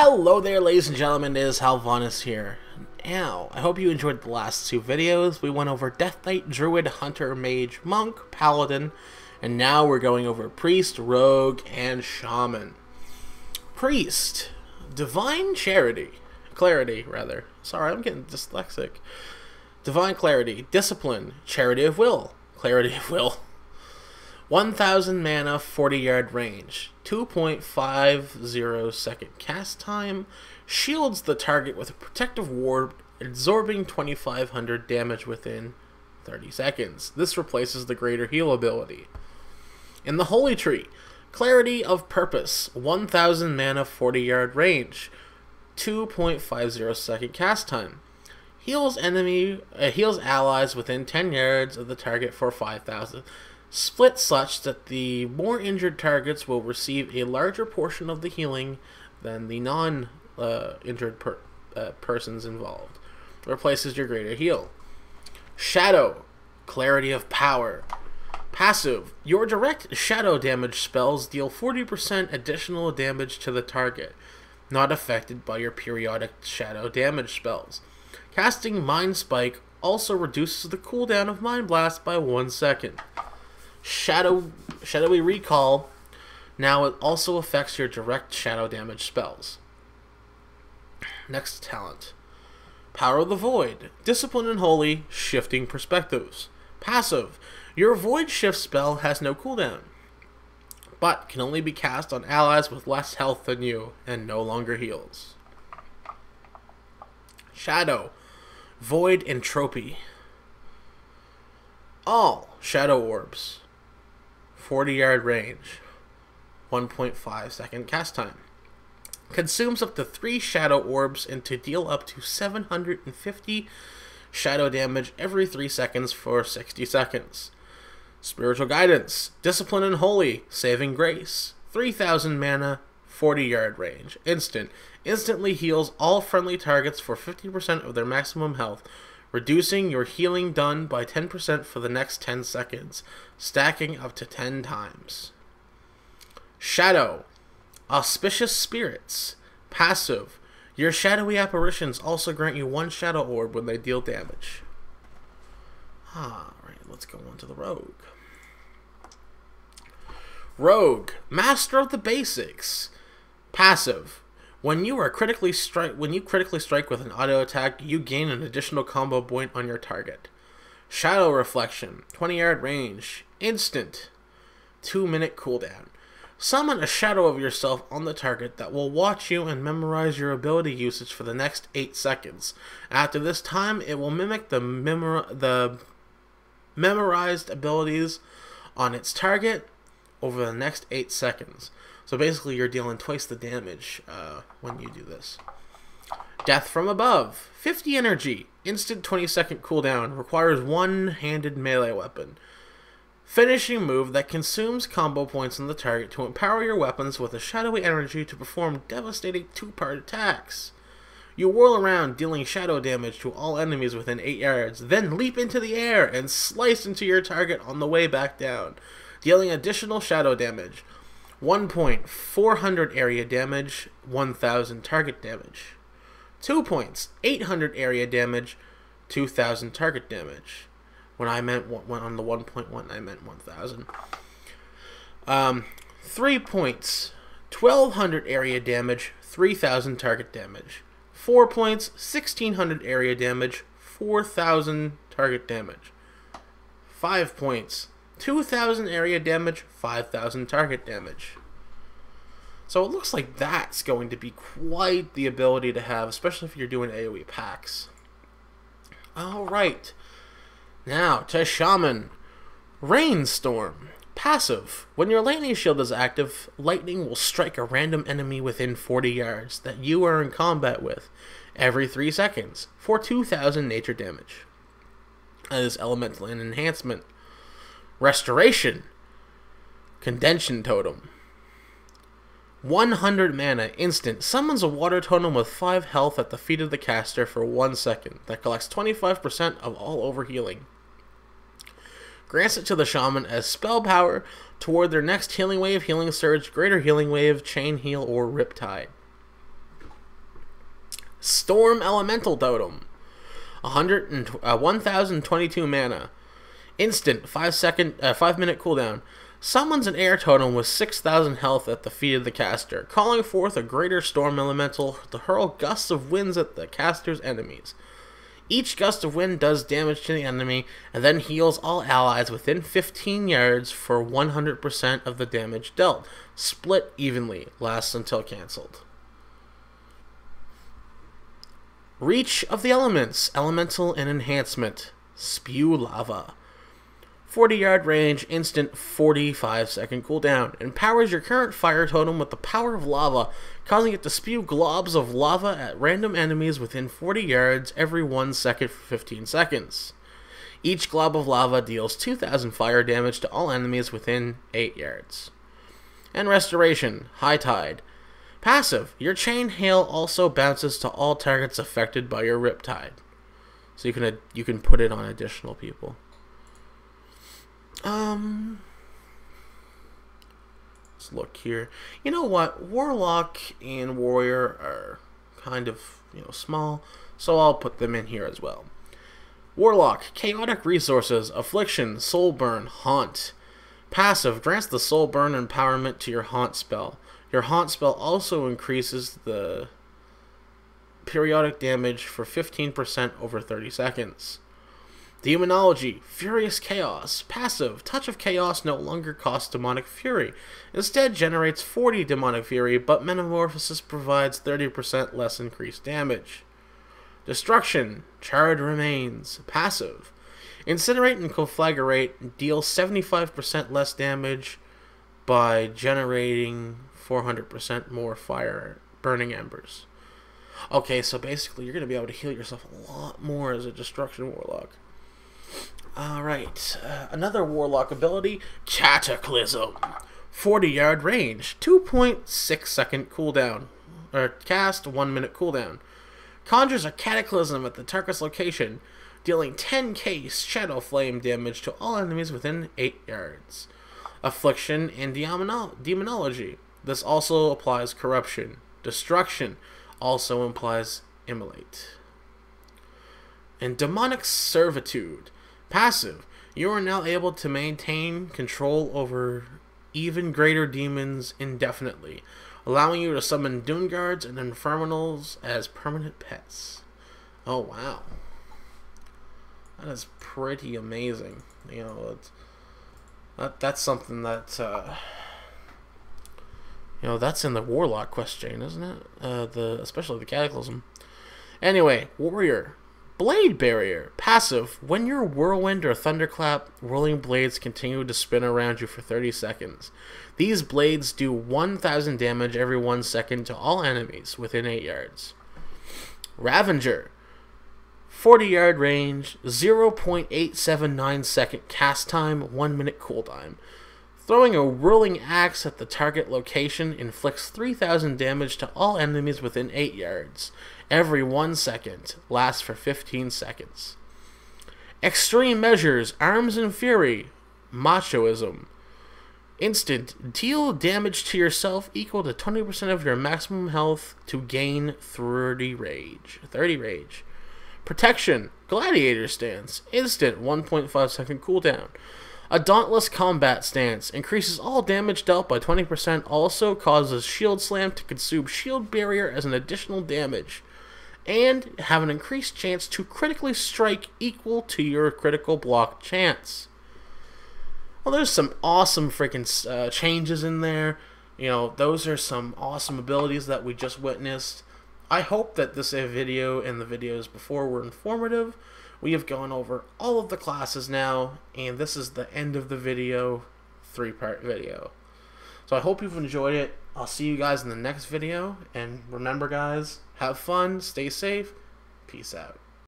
Hello there, ladies and gentlemen, it is Halvonis here. Now, I hope you enjoyed the last two videos. We went over Death Knight, Druid, Hunter, Mage, Monk, Paladin, and now we're going over Priest, Rogue, and Shaman. Priest, Divine Clarity, rather. Sorry, I'm getting dyslexic. Divine Clarity, Discipline, Charity of Will, Clarity of Will. 1000 mana, 40-yard range, 2.50 second cast time, shields the target with a protective ward, absorbing 2500 damage within 30 seconds. This replaces the greater heal ability. In the Holy Tree, Clarity of Purpose, 1000 mana, 40-yard range, 2.50 second cast time. Heals allies within 10 yards of the target for 5000. Split such that the more injured targets will receive a larger portion of the healing than the non-injured persons involved. Replaces your greater heal. Shadow, Clarity of Power. Passive, your direct shadow damage spells deal 40% additional damage to the target, not affected by your periodic shadow damage spells. Casting Mind Spike also reduces the cooldown of Mind Blast by 1 second. Shadowy Recall, now it also affects your direct shadow damage spells. Next talent. Power of the Void, Discipline and Holy, Shifting Perspectives. Passive, your Void Shift spell has no cooldown, but can only be cast on allies with less health than you, and no longer heals. Shadow, Void Entropy. All Shadow Orbs, 40-yard range, 1.5 second cast time. Consumes up to 3 Shadow Orbs and to deal up to 750 shadow damage every 3 seconds for 60 seconds. Spiritual Guidance, Discipline and Holy, Saving Grace, 3000 mana, 40-yard range. Instantly heals all friendly targets for 50% of their maximum health, reducing your healing done by 10% for the next 10 seconds, stacking up to 10 times. Shadow, Auspicious Spirits. Passive, your shadowy apparitions also grant you 1 shadow orb when they deal damage. Alright, let's go on to the Rogue. Rogue, Master of the Basics. Passive, when you critically strike with an auto attack, you gain an additional combo point on your target. Shadow Reflection, 20-yard range, instant, 2-minute cooldown. Summon a shadow of yourself on the target that will watch you and memorize your ability usage for the next 8 seconds. After this time, it will mimic the memorized abilities on its target over the next 8 seconds. So basically, you're dealing twice the damage when you do this. Death from Above, 50 energy, instant 20-second cooldown, requires one-handed melee weapon. Finishing move that consumes combo points on the target to empower your weapons with a shadowy energy to perform devastating 2-part attacks. You whirl around, dealing shadow damage to all enemies within 8 yards, then leap into the air and slice into your target on the way back down, dealing additional shadow damage. 1 point, 400 area damage, 1000 target damage. 2 points, 800 area damage, 2000 target damage. When on the 1.1, I meant 1000. 3 points, 1200 area damage, 3000 target damage. 4 points, 1600 area damage, 4000 target damage. 5 points, 2000 area damage, 5000 target damage. So it looks like that's going to be quite the ability to have, especially if you're doing AoE packs. Alright. Now to Shaman. Rainstorm. Passive. When your lightning shield is active, lightning will strike a random enemy within 40 yards that you are in combat with every 3 seconds for 2000 nature damage. That is elemental and enhancement. Restoration. Condension Totem. 100 mana, instant, summons a water totem with 5 health at the feet of the caster for 1 second that collects 25% of all overhealing. Grants it to the shaman as spell power toward their next healing wave, healing surge, greater healing wave, chain heal, or riptide. Storm Elemental Totem. 1022 mana. Instant 5-minute cooldown. Summons an air totem with 6,000 health at the feet of the caster, calling forth a greater storm elemental to hurl gusts of winds at the caster's enemies. Each gust of wind does damage to the enemy and then heals all allies within 15 yards for 100% of the damage dealt. Split evenly. Lasts until cancelled. Reach of the Elements. Elemental and Enhancement. Spew Lava. 40-yard range, instant 45-second cooldown. Empowers your current fire totem with the power of lava, causing it to spew globs of lava at random enemies within 40 yards every 1 second for 15 seconds. Each glob of lava deals 2,000 fire damage to all enemies within 8 yards. And Restoration, High Tide. Passive, your chain hail also bounces to all targets affected by your Riptide. So you can put it on additional people. Let's look here. You know what? Warlock and Warrior are kind of, small, so I'll put them in here as well. Warlock, Chaotic Resources, Affliction, Soulburn, Haunt. Passive, grants the Soulburn empowerment to your Haunt spell. Your Haunt spell also increases the periodic damage for 15% over 30 seconds. Demonology, Furious Chaos. Passive, Touch of Chaos no longer costs Demonic Fury. Instead generates 40 Demonic Fury, but Metamorphosis provides 30% less increased damage. Destruction, Charred Remains. Passive, Incinerate and Conflagrate deal 75% less damage by generating 400% more fire burning embers. Okay, so basically you're going to be able to heal yourself a lot more as a Destruction Warlock. Alright, another Warlock ability, Cataclysm. 40-yard range, 2.6-second cooldown, or cast, 1-minute cooldown. Conjures a Cataclysm at the target's location, dealing 10k Shadow Flame damage to all enemies within 8 yards. Affliction and Demonology. This also applies Corruption. Destruction also implies Immolate. And Demonic Servitude. Passive, you are now able to maintain control over even greater demons indefinitely, allowing you to summon Doomguards and Infernals as permanent pets. Oh wow. That is pretty amazing. That's something that that's in the Warlock quest chain, isn't it? Especially the Cataclysm. Anyway, Warrior. Blade Barrier. Passive. When your Whirlwind or Thunderclap, whirling blades continue to spin around you for 30 seconds. These blades do 1,000 damage every 1 second to all enemies within 8 yards. Ravager. 40-yard range, 0.879 second cast time, 1-minute cooldown. Throwing a whirling axe at the target location inflicts 3,000 damage to all enemies within 8 yards. Every 1 second. Lasts for 15 seconds. Extreme Measures, Arms and Fury, Machoism. Instant, deal damage to yourself equal to 20% of your maximum health to gain 30 rage. Protection, Gladiator Stance. Instant, 1.5-second cooldown. A Dauntless Combat Stance. Increases all damage dealt by 20%. Also causes Shield Slam to consume Shield Barrier as an additional damage. And have an increased chance to critically strike equal to your critical block chance. Well, there's some awesome freaking changes in there. Those are some awesome abilities that we just witnessed. I hope that this video and the videos before were informative. We have gone over all of the classes now, and this is the end of the video, 3-part video. So I hope you've enjoyed it. I'll see you guys in the next video, and remember guys, have fun, stay safe, peace out.